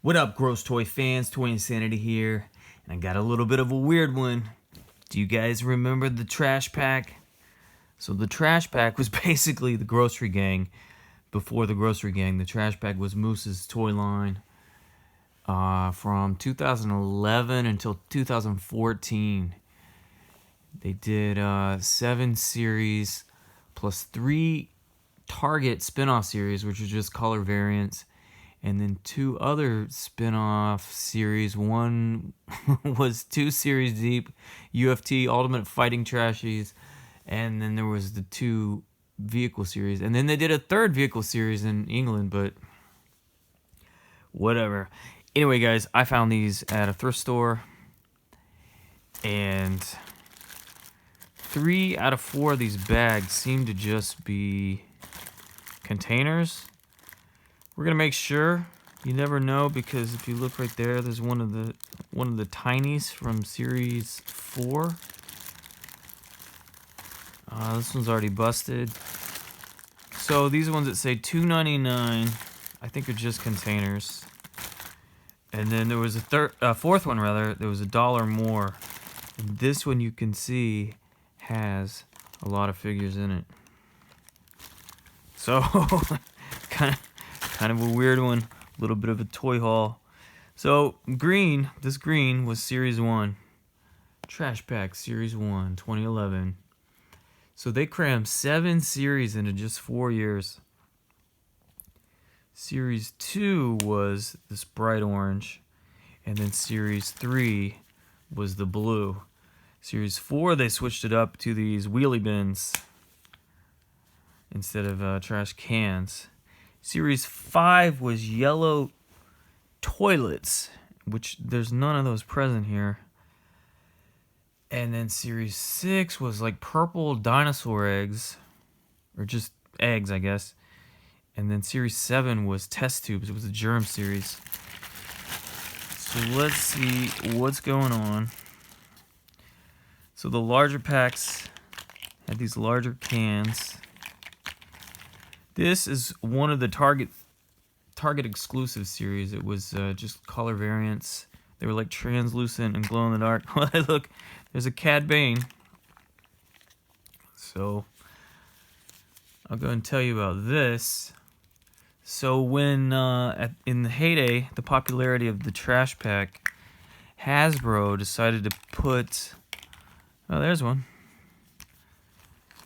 What up, gross toy fans? Toy Insanity here, and I got a little bit of a weird one. Do you guys remember the trash pack? So the trash pack was basically the grocery gang. Before the grocery gang, the trash pack was Moose's toy line from 2011 until 2014. They did 7 series plus 3 Target spin-off series, which are just color variants. And then 2 other spin-off series. One was 2 series deep, UFT Ultimate Fighting Trashies. And then there was the 2 vehicle series. And then they did a 3rd vehicle series in England, but whatever. Anyway, guys, I found these at a thrift store. And 3 out of 4 of these bags seem to just be containers. We're gonna make sure. You never know, because if you look right there, there's one of the tinies from series 4. This one's already busted. So these ones that say $2.99, I think are just containers. And then there was a fourth one rather. There was $1 more. And this one you can see has a lot of figures in it. So kind of a weird one, a little bit of a toy haul. So this green was series 1, trash pack series 1, 2011. So they crammed 7 series into just 4 years. Series 2 was this bright orange, and then series 3 was the blue. Series 4 they switched it up to these wheelie bins instead of trash cans. Series 5 was yellow toilets, which there's none of those present here. And then Series 6 was like purple dinosaur eggs, or just eggs, I guess. And then Series 7 was test tubes. It was a germ series. So let's see what's going on. So the larger packs had these larger cans. This is one of the Target exclusive series. It was just color variants. They were like translucent and glow in the dark. Look, there's a Cad Bane. So I'll go and tell you about this. So when in the heyday, the popularity of the trash pack, Hasbro decided to put. Oh, there's one.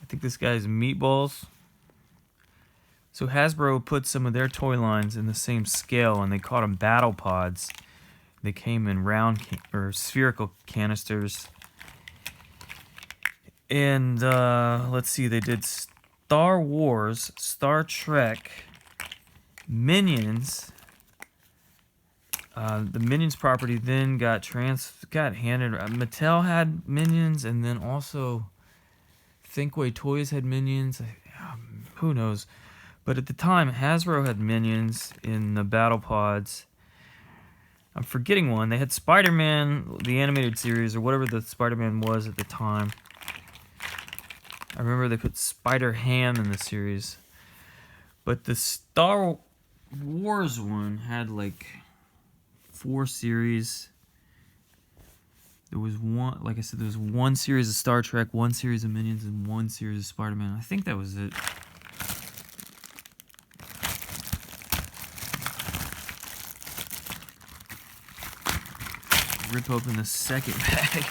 I think this guy's Meatballs. So Hasbro put some of their toy lines in the same scale, and they called them Battle Pods. They came in round or spherical canisters. And let's see, they did Star Wars, Star Trek, Minions. The Minions property then got handed. Mattel had Minions, and then also Thinkway Toys had Minions. Who knows? But at the time, Hasbro had Minions in the Battle Pods. I'm forgetting one. They had Spider-Man, the animated series, or whatever the Spider-Man was at the time. I remember they put Spider-Ham in the series. But the Star Wars one had like 4 series. There was one, like I said, there was 1 series of Star Trek, 1 series of Minions, and 1 series of Spider-Man. I think that was it. Rip open the second bag.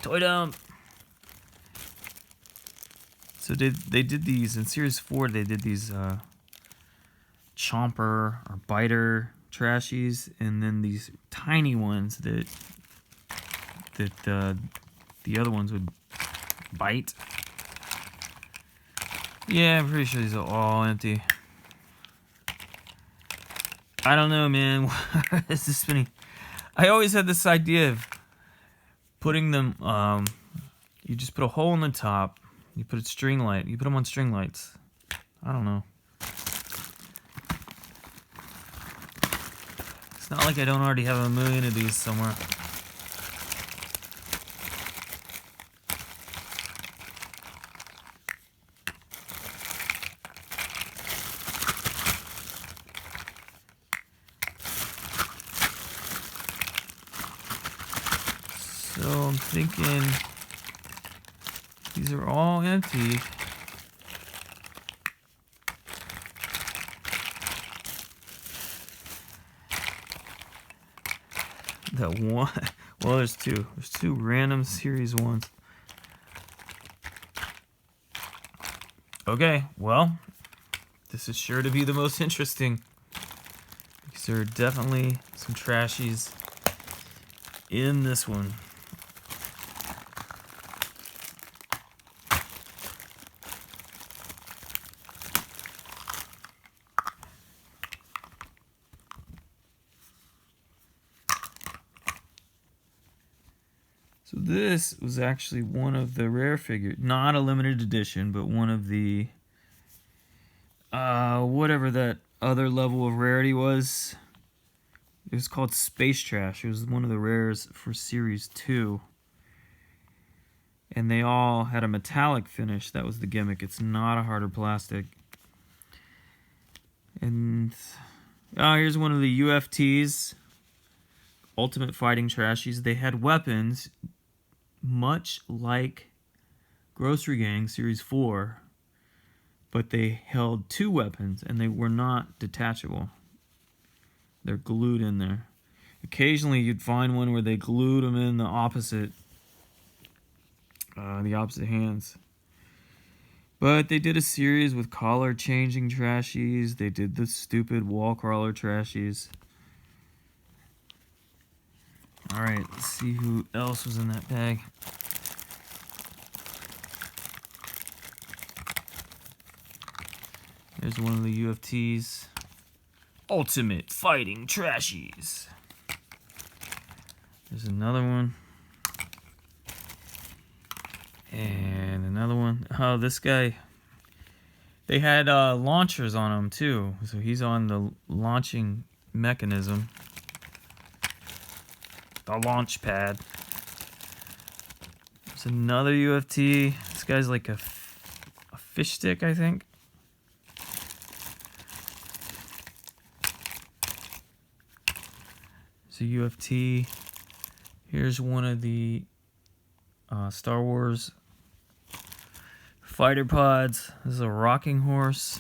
Toy dump. So they did these in series 4. They did these chomper or biter trashies, and then these tiny ones that the other ones would bite. Yeah, I'm pretty sure these are all empty. I don't know, man. This is funny. I always had this idea of putting them. You just put a hole in the top. You put a string light. You put them on string lights. I don't know. It's not like I don't already have a million of these somewhere. So I'm thinking these are all empty. That one, well, there's two. There's two random series ones. Okay, well, this is sure to be the most interesting. Because there are definitely some trashies in this one. So this was actually one of the rare figures, not a limited edition, but one of the, whatever that other level of rarity was. It was called Space Trash. It was one of the rares for Series 2. And they all had a metallic finish. That was the gimmick. It's not a harder plastic. And here's one of the UFTs, Ultimate Fighting Trashies. They had weapons much like Grocery Gang Series 4, but they held two weapons and they were not detachable. They're glued in there. Occasionally you'd find one where they glued them in the opposite hands. But they did a series with collar changing trashies. They did the stupid wall crawler trashies. Alright, let's see who else was in that bag. There's one of the UFTs. Ultimate Fighting Trashies. There's another one. And another one. Oh, this guy. They had launchers on him too. So he's on the launching mechanism. The launch pad. There's another UFT. This guy's like a fish stick, I think. It's a UFT. Here's one of the Star Wars fighter pods. This is a rocking horse.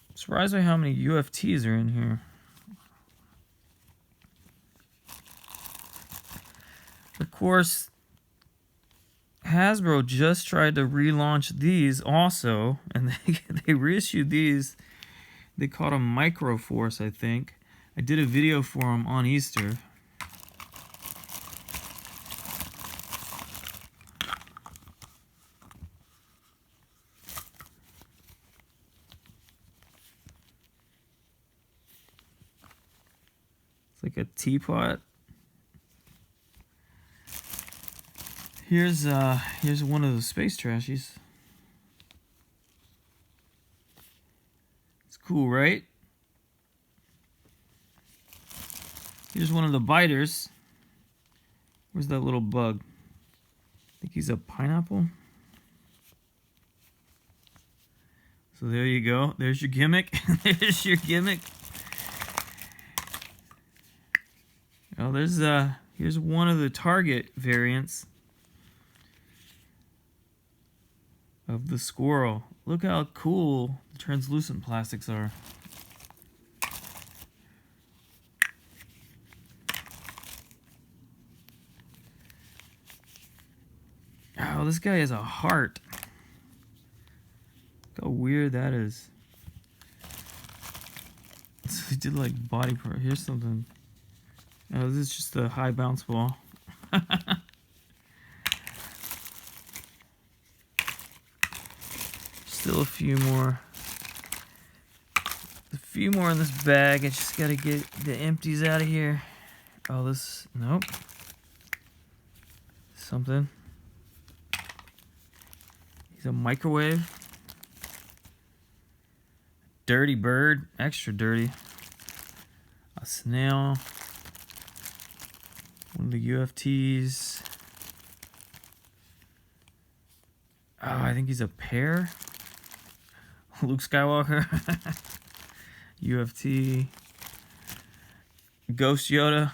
I'm surprised by how many UFTs are in here. Of course, Hasbro just tried to relaunch these also, and they reissued these. They called them Micro Force, I think. I did a video for them on Easter. It's like a teapot. Here's one of the space trashies. It's cool, right? Here's one of the biters. Where's that little bug? I think he's a pineapple. So there you go. There's your gimmick. There's your gimmick. Oh, here's one of the Target variants of the squirrel. Look how cool the translucent plastics are. Oh, this guy has a heart. Look how weird that is. So he did like body part. Here's something. Oh, this is just a high bounce ball. Still a few more. A few more in this bag. I just gotta get the empties out of here. Oh, this, nope. Something. He's a microwave. Dirty bird, extra dirty. A snail. One of the UFTs. Oh, I think he's a pear. Luke Skywalker. UFT. Ghost Yoda.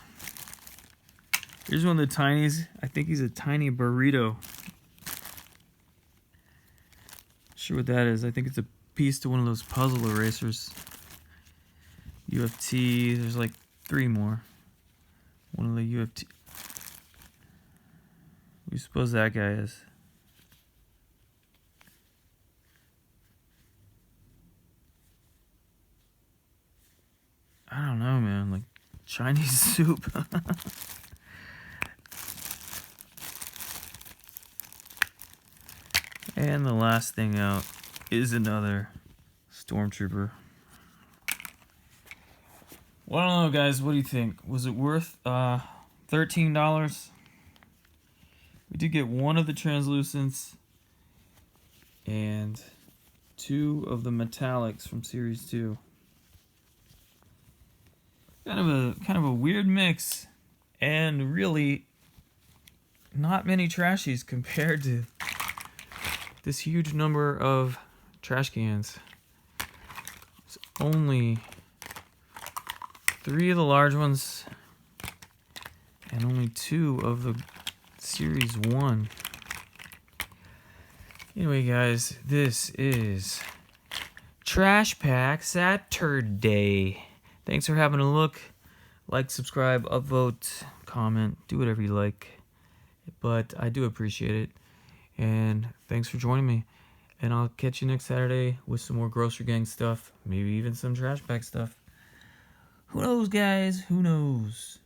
Here's one of the tinies. I think he's a tiny burrito. Not sure what that is. I think it's a piece to one of those puzzle erasers. UFT. There's like 3 more. One of the UFT. What do you suppose that guy is? I don't know, man. Like Chinese soup. And the last thing out is another Stormtrooper. Well, I don't know, guys. What do you think? Was it worth $13? We did get one of the translucents and 2 of the metallics from Series 2. Kind of a weird mix, and really not many trashies compared to this huge number of trash cans. It's only 3 of the large ones and only 2 of the Series 1. Anyway, guys, this is Trash Pack Saturday. Thanks for having a look. Like, subscribe, upvote, comment, do whatever you like. But I do appreciate it. And thanks for joining me. And I'll catch you next Saturday with some more Grocery Gang stuff. Maybe even some Trash Pack stuff. Who knows, guys? Who knows?